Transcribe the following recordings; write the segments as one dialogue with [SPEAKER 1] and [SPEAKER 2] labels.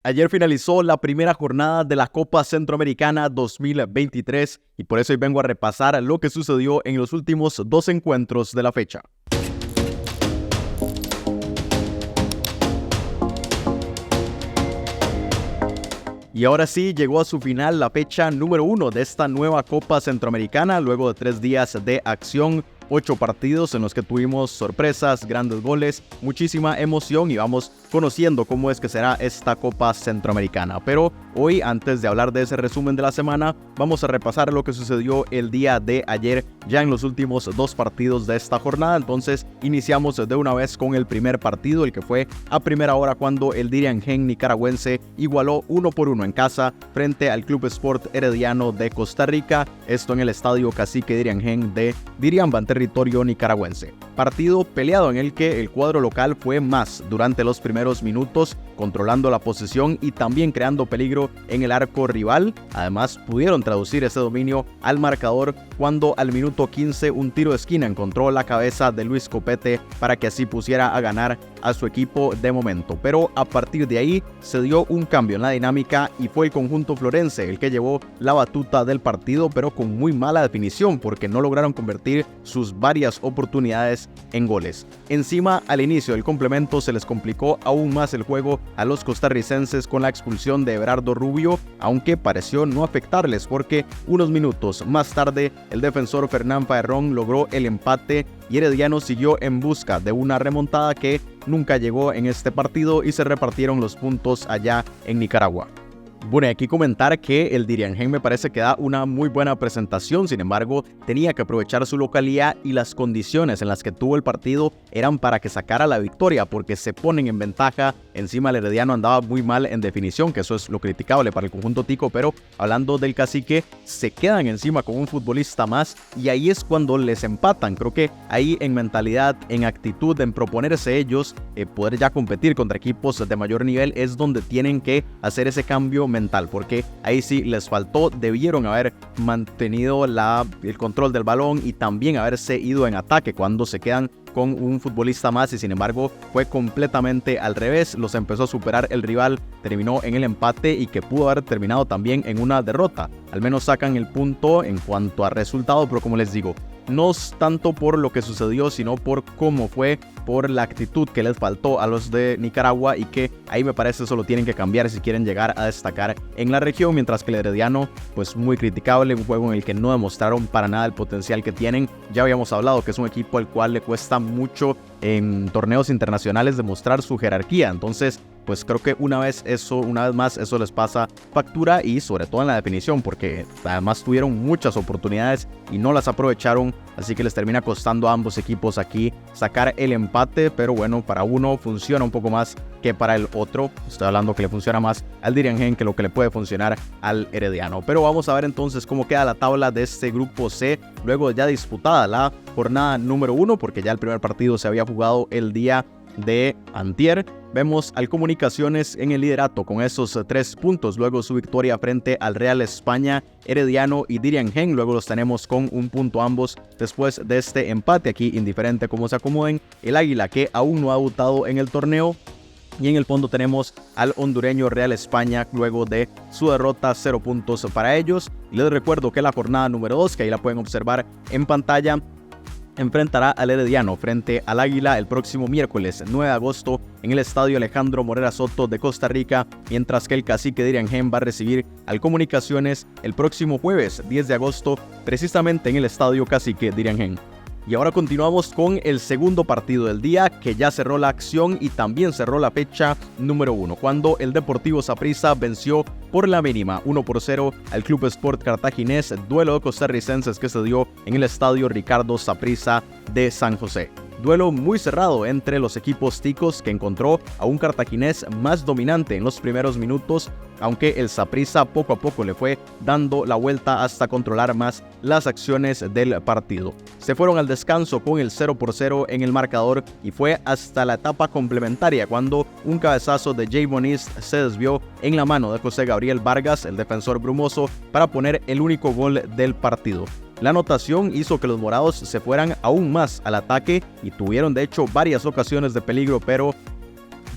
[SPEAKER 1] Ayer finalizó la primera jornada de la Copa Centroamericana 2023 y por eso hoy vengo a repasar lo que sucedió en los últimos dos encuentros de la fecha. Y ahora sí, llegó a su final la fecha número 1 de esta nueva Copa Centroamericana, luego de 3 días de acción, 8 partidos en los que tuvimos sorpresas, grandes goles, muchísima emoción y vamos conociendo cómo es que será esta Copa Centroamericana. Pero hoy, antes de hablar de ese resumen de la semana, vamos a repasar lo que sucedió el día de ayer, ya en los últimos dos partidos de esta jornada. Entonces, iniciamos de una vez con el primer partido, el que fue a primera hora cuando el Dirian Gen nicaragüense igualó 1-1 en casa frente al Club Sport Herediano de Costa Rica, esto en el estadio Cacique Dirian Gen de Diriamba, en territorio nicaragüense. Partido peleado en el que el cuadro local fue más durante los primeros minutos, controlando la posesión y también creando peligro en el arco rival. Además, pudieron traducir ese dominio al marcador cuando al minuto 15 un tiro de esquina encontró la cabeza de Luis Copete para que así pusiera a ganar a su equipo de momento. Pero a partir de ahí se dio un cambio en la dinámica y fue el conjunto florense el que llevó la batuta del partido, pero con muy mala definición porque no lograron convertir sus varias oportunidades en goles. Encima, al inicio del complemento se les complicó aún más el juego a los costarricenses con la expulsión de Everardo Rubio, aunque pareció no afectarles porque unos minutos más tarde el defensor Fernán Farrón logró el empate y Herediano siguió en busca de una remontada que nunca llegó en este partido y se repartieron los puntos allá en Nicaragua. Bueno, aquí comentar que el Dirian Gen me parece que da una muy buena presentación, sin embargo, tenía que aprovechar su localidad y las condiciones en las que tuvo el partido eran para que sacara la victoria, porque se ponen en ventaja. Encima el Herediano andaba muy mal en definición, que eso es lo criticable para el conjunto tico, pero hablando del Cacique, se quedan encima con un futbolista más y ahí es cuando les empatan. Creo que ahí en mentalidad, en actitud, en proponerse ellos, poder ya competir contra equipos de mayor nivel es donde tienen que hacer ese cambio mental, porque ahí sí les faltó. Debieron haber mantenido el control del balón y también haberse ido en ataque cuando se quedan con un futbolista más, y sin embargo fue completamente al revés. Los empezó a superar el rival, terminó en el empate y que pudo haber terminado también en una derrota. Al menos sacan el punto en cuanto a resultado, pero como les digo, no es tanto por lo que sucedió, sino por cómo fue, por la actitud que les faltó a los de Nicaragua, y que ahí me parece eso lo tienen que cambiar si quieren llegar a destacar en la región, mientras que el Herediano, pues muy criticable, un juego en el que no demostraron para nada el potencial que tienen. Ya habíamos hablado que es un equipo al cual le cuesta mucho en torneos internacionales demostrar su jerarquía, entonces pues creo que una vez más eso les pasa factura, y sobre todo en la definición, porque además tuvieron muchas oportunidades y no las aprovecharon, así que les termina costando a ambos equipos aquí sacar el empate. Pero bueno, para uno funciona un poco más que para el otro. Estoy hablando que le funciona más al Dirian Gen que lo que le puede funcionar al Herediano. Pero vamos a ver entonces cómo queda la tabla de este grupo C, luego ya disputada la jornada número 1, porque ya el primer partido se había jugado el día de antier. Vemos al Comunicaciones en el liderato con esos 3 puntos, luego su victoria frente al Real España. Herediano y Dirian Gen luego los tenemos con un punto ambos después de este empate. Aquí indiferente cómo se acomoden, el Águila, que aún no ha debutado en el torneo, y en el fondo tenemos al hondureño Real España luego de su derrota, 0 puntos para ellos. Y les recuerdo que la jornada número 2, que ahí la pueden observar en pantalla, enfrentará al Herediano frente al Águila el próximo miércoles 9 de agosto en el estadio Alejandro Morera Soto de Costa Rica, mientras que el Cacique Dirian Gen va a recibir al Comunicaciones el próximo jueves 10 de agosto precisamente en el estadio Cacique Dirian Gen. Y ahora continuamos con el segundo partido del día, que ya cerró la acción y también cerró la fecha número 1, cuando el Deportivo Saprissa venció por la mínima 1-0 al Club Sport Cartaginés, duelo de costarricenses que se dio en el estadio Ricardo Saprissa de San José. Duelo muy cerrado entre los equipos ticos, que encontró a un cartaginés más dominante en los primeros minutos, aunque el Saprissa poco a poco le fue dando la vuelta hasta controlar más las acciones del partido. Se fueron al descanso con el 0-0 en el marcador y fue hasta la etapa complementaria cuando un cabezazo de Jay Moniz se desvió en la mano de José Gabriel Vargas, el defensor brumoso, para poner el único gol del partido. La anotación hizo que los morados se fueran aún más al ataque y tuvieron de hecho varias ocasiones de peligro, pero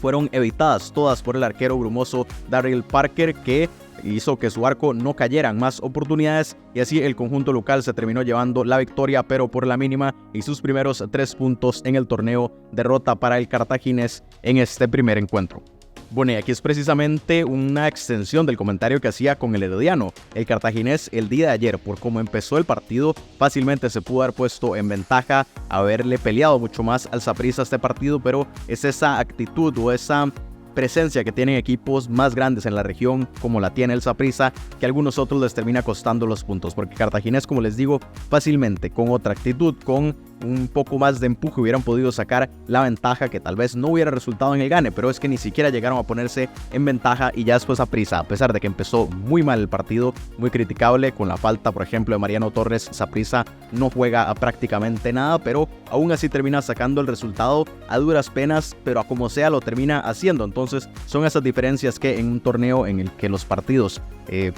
[SPEAKER 1] fueron evitadas todas por el arquero brumoso Daryl Parker, que hizo que su arco no cayeran más oportunidades, y así el conjunto local se terminó llevando la victoria, pero por la mínima, y sus primeros 3 puntos en el torneo, derrota para el cartaginés en este primer encuentro. Bueno, y aquí es precisamente una extensión del comentario que hacía con el herediano. El cartaginés el día de ayer, por cómo empezó el partido, fácilmente se pudo haber puesto en ventaja, haberle peleado mucho más al Saprissa este partido, pero es esa actitud o esa presencia que tienen equipos más grandes en la región, como la tiene el Saprissa, que a algunos otros les termina costando los puntos, porque Cartaginés, como les digo, fácilmente, con otra actitud, con un poco más de empuje, hubieran podido sacar la ventaja, que tal vez no hubiera resultado en el gane, pero es que ni siquiera llegaron a ponerse en ventaja, y ya después Saprissa, a pesar de que empezó muy mal el partido, muy criticable, con la falta, por ejemplo, de Mariano Torres, Saprissa no juega a prácticamente nada, pero aún así termina sacando el resultado a duras penas, pero a como sea lo termina haciendo. Entonces son esas diferencias que en un torneo en el que los partidos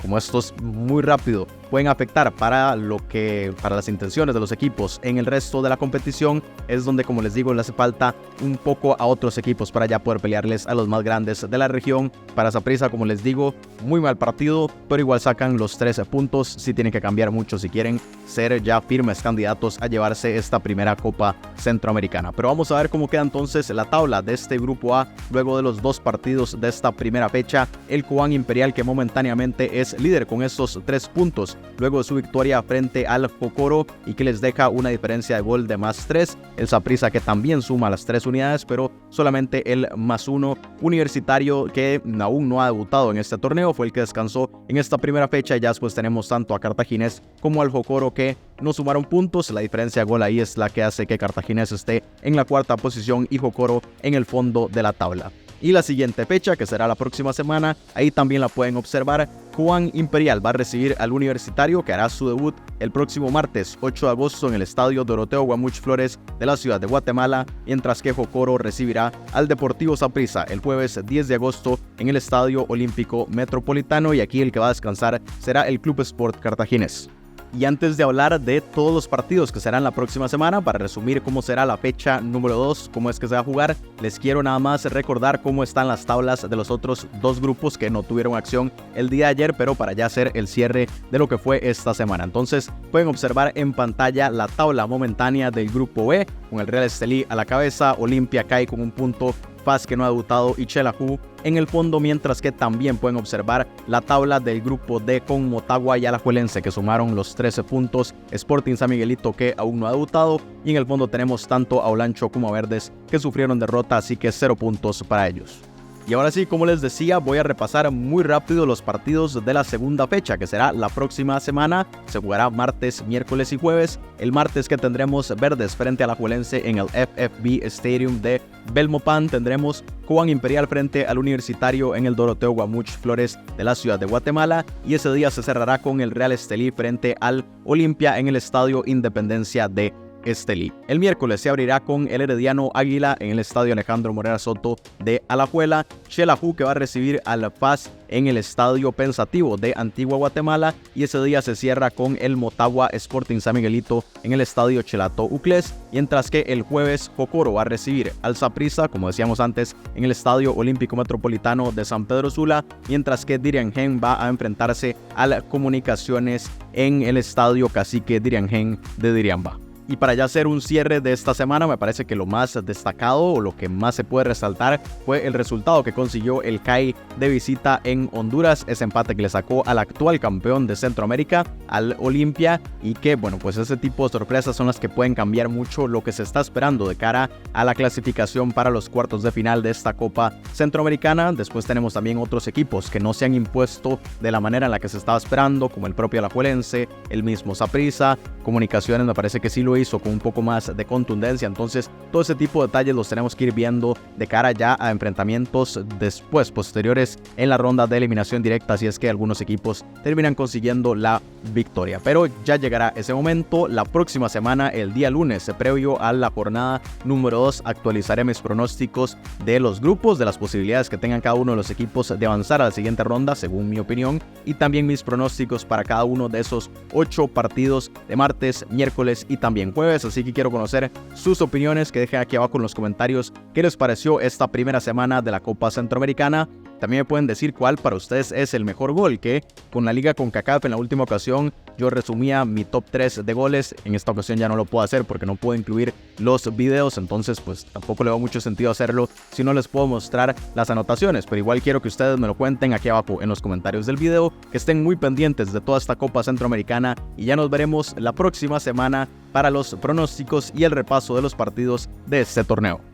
[SPEAKER 1] como estos muy rápido pueden afectar para las intenciones de los equipos en el resto de la competición, es donde, como les digo, le hace falta un poco a otros equipos para ya poder pelearles a los más grandes de la región. Para Saprissa, como les digo, muy mal partido, pero igual sacan los 13 puntos. Sí tienen que cambiar mucho si quieren ser ya firmes candidatos a llevarse esta primera Copa Centroamericana. Pero vamos a ver cómo queda entonces la tabla de este grupo A luego de los 2 partidos de esta primera fecha. El Cobán Imperial, que momentáneamente es líder con estos 3 puntos luego de su victoria frente al Jocoro, y que les deja una diferencia de gol de +3. El Saprissa, que también suma las 3 unidades, pero solamente el +1. Universitario, que aún no ha debutado en este torneo, fue el que descansó en esta primera fecha. Ya después tenemos tanto a Cartaginés como al Jocoro, que no sumaron puntos. La diferencia de gol ahí es la que hace que Cartaginés esté en la 4ª posición y Jocoro en el fondo de la tabla. Y la siguiente fecha, que será la próxima semana, ahí también la pueden observar. Cobán Imperial va a recibir al Universitario, que hará su debut el próximo martes 8 de agosto en el estadio Doroteo Guamuch Flores de la ciudad de Guatemala, mientras que Jocoro recibirá al Deportivo Saprissa el jueves 10 de agosto en el Estadio Olímpico Metropolitano, y aquí el que va a descansar será el Club Sport Cartaginés. Y antes de hablar de todos los partidos que serán la próxima semana, para resumir cómo será la fecha número 2, cómo es que se va a jugar, les quiero nada más recordar cómo están las tablas de los otros 2 grupos que no tuvieron acción el día de ayer, pero para ya hacer el cierre de lo que fue esta semana. Entonces pueden observar en pantalla la tabla momentánea del grupo B, con el Real Estelí a la cabeza, Olimpia cae con 1 punto, FAS, que no ha debutado, y Xelajú en el fondo, mientras que también pueden observar la tabla del grupo D con Motagua y Alajuelense, que sumaron los 13 puntos, Sporting San Miguelito, que aún no ha debutado, y en el fondo tenemos tanto a Olancho como a Verdes, que sufrieron derrota, así que 0 puntos para ellos. Y ahora sí, como les decía, voy a repasar muy rápido los partidos de la segunda fecha, que será la próxima semana. Se jugará martes, miércoles y jueves. El martes, que tendremos Verdes frente a Alajuelense en el FFB Stadium de Belmopan. Tendremos Cobán Imperial frente al Universitario en el Doroteo Guamuch Flores de la ciudad de Guatemala. Y ese día se cerrará con el Real Estelí frente al Olimpia en el Estadio Independencia de Estelí. El miércoles se abrirá con el Herediano Águila en el Estadio Alejandro Morera Soto de Alajuela. Xelajú, que va a recibir al FAS en el Estadio Pensativo de Antigua Guatemala, y ese día se cierra con el Motagua Sporting San Miguelito en el Estadio Chelato Uclés, mientras que el jueves Jocoro va a recibir al Saprissa, como decíamos antes, en el Estadio Olímpico Metropolitano de San Pedro Sula, mientras que Diriangén va a enfrentarse a las Comunicaciones en el Estadio Cacique Diriangén de Diriamba. Y para ya hacer un cierre de esta semana, me parece que lo más destacado o lo que más se puede resaltar fue el resultado que consiguió el CAI de visita en Honduras, ese empate que le sacó al actual campeón de Centroamérica, al Olimpia, y que, bueno, pues ese tipo de sorpresas son las que pueden cambiar mucho lo que se está esperando de cara a la clasificación para los cuartos de final de esta Copa Centroamericana. Después tenemos también otros equipos que no se han impuesto de la manera en la que se estaba esperando, como el propio Alajuelense, el mismo Saprissa. Comunicaciones me parece que sí lo hizo con un poco más de contundencia. Entonces todo ese tipo de detalles los tenemos que ir viendo de cara ya a enfrentamientos después, posteriores en la ronda de eliminación directa, si es que algunos equipos terminan consiguiendo la victoria. Pero ya llegará ese momento. La próxima semana, el día lunes, previo a la jornada número 2, actualizaré mis pronósticos de los grupos, de las posibilidades que tengan cada uno de los equipos de avanzar a la siguiente ronda, según mi opinión, y también mis pronósticos para cada uno de esos 8 partidos de martes, miércoles y también en jueves, así que quiero conocer sus opiniones, que dejen aquí abajo en los comentarios qué les pareció esta primera semana de la Copa Centroamericana. También me pueden decir cuál para ustedes es el mejor gol, que con la Liga CONCACAF en la última ocasión yo resumía mi top 3 de goles. En esta ocasión ya no lo puedo hacer porque no puedo incluir los videos, entonces pues tampoco le da mucho sentido hacerlo si no les puedo mostrar las anotaciones, pero igual quiero que ustedes me lo cuenten aquí abajo en los comentarios del video, que estén muy pendientes de toda esta Copa Centroamericana y ya nos veremos la próxima semana para los pronósticos y el repaso de los partidos de este torneo.